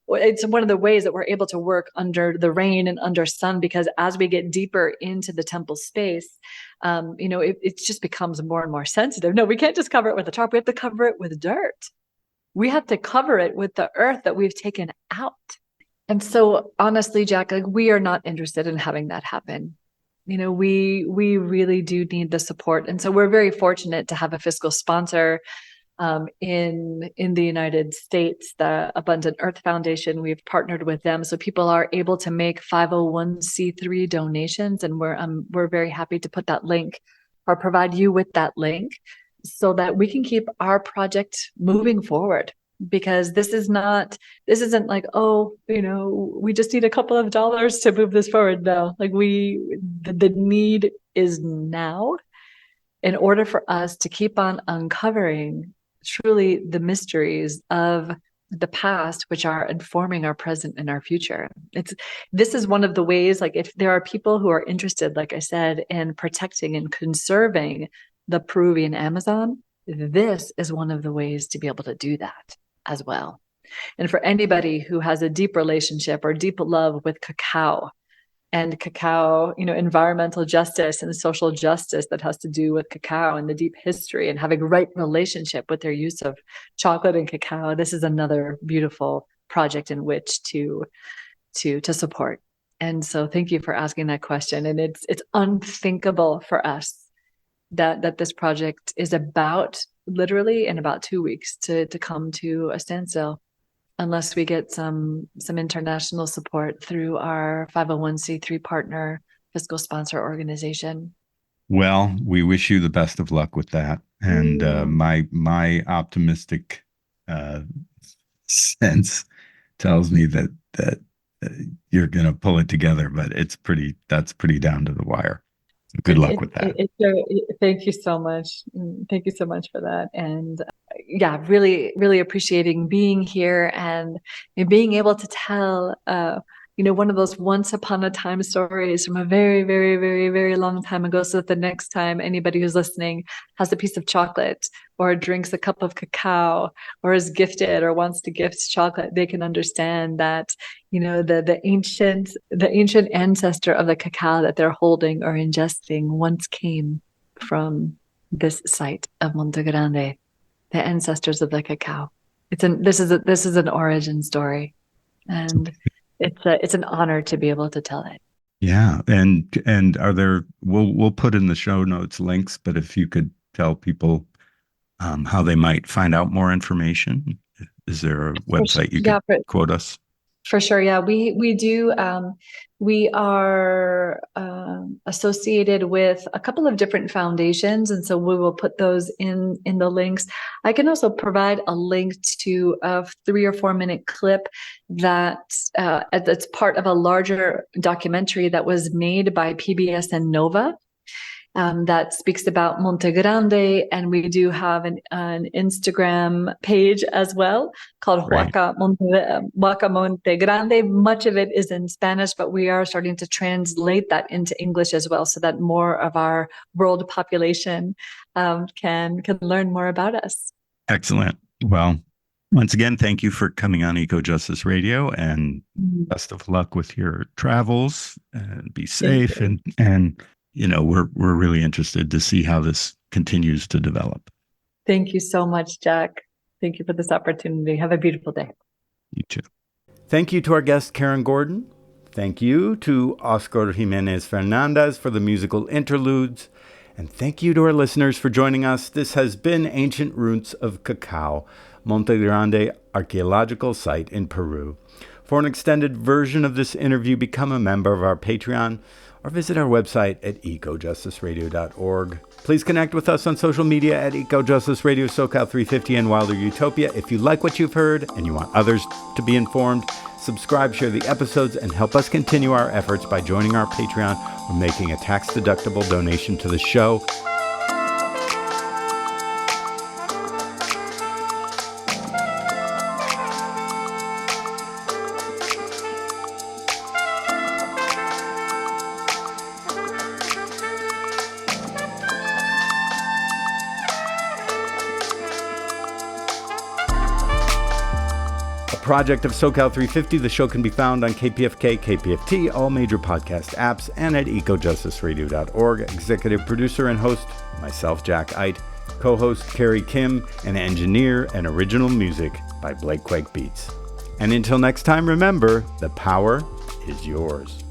Speaker 2: It's one of the ways that we're able to work under the rain and under sun, because as we get deeper into the temple space, it just becomes more and more sensitive. No, we can't just cover it with a tarp. We have to cover it with dirt. We have to cover it with the earth that we've taken out. And so honestly, Jack, like, we are not interested in having that happen. We really do need the support. And so we're very fortunate to have a fiscal sponsor in the United States, the Abundant Earth Foundation. We've partnered with them, so people are able to make 501c3 donations, and we're very happy to put that link or provide you with that link so that we can keep our project moving forward. Because this isn't like, we just need a couple of dollars to move this forward. No, like, the need is now, in order for us to keep on uncovering truly the mysteries of the past, which are informing our present and our future. This is one of the ways, like, if there are people who are interested, like I said, in protecting and conserving the Peruvian Amazon, this is one of the ways to be able to do that as well. And for anybody who has a deep relationship or deep love with cacao, and cacao, environmental justice and social justice that has to do with cacao and the deep history and having a right relationship with their use of chocolate and cacao, this is another beautiful project in which to support. And so thank you for asking that question. And it's unthinkable for us that this project is about literally in about 2 weeks to come to a standstill, unless we get some international support through our 501c3 partner fiscal sponsor organization.
Speaker 1: Well, we wish you the best of luck with that. And my optimistic sense tells me that you're going to pull it together, but that's pretty down to the wire. So good luck with that.
Speaker 2: Thank you so much. Thank you so much for that. And really, really appreciating being here and being able to tell, one of those once upon a time stories from a very, very, very, very long time ago, so that the next time anybody who's listening has a piece of chocolate or drinks a cup of cacao or is gifted or wants to gift chocolate, they can understand that, the ancient ancestor of the cacao that they're holding or ingesting once came from this site of Montegrande, the ancestors of the cacao. This is an origin story, and it's an honor to be able to tell it.
Speaker 1: Yeah, and are there? We'll put in the show notes links, but if you could tell people how they might find out more information, is there a website you could quote us?
Speaker 2: For sure, yeah, we do. We are associated with a couple of different foundations, and so we will put those in the links. I can also provide a link to a 3 or 4 minute clip that's part of a larger documentary that was made by PBS and Nova. That speaks about Montegrande, and we do have an Instagram page as well called Huaca Montegrande. Much of it is in Spanish, but we are starting to translate that into English as well, so that more of our world population can learn more about us.
Speaker 1: Excellent. Well, once again, thank you for coming on Eco Justice Radio, and best of luck with your travels. And be safe, and we're really interested to see how this continues to develop.
Speaker 2: Thank you so much, Jack. Thank you for this opportunity. Have a beautiful day.
Speaker 1: You too. Thank you to our guest, Karen Gordon. Thank you to Oscar Jimenez Fernandez for the musical interludes. And thank you to our listeners for joining us. This has been Ancient Roots of Cacao, Montegrande archaeological site in Peru. For an extended version of this interview, become a member of our Patreon or visit our website at ecojusticeradio.org. Please connect with us on social media at Ecojustice Radio, SoCal350, and Wilder Utopia. If you like what you've heard and you want others to be informed, subscribe, share the episodes, and help us continue our efforts by joining our Patreon or making a tax-deductible donation to the show. Project of SoCal 350. The show can be found on KPFK, KPFT, all major podcast apps, and at ecojusticeradio.org. Executive producer and host, myself, Jack Eidt. Co-host, Carrie Kim, and engineer and original music by Blake Quake Beats. And until next time, remember, the power is yours.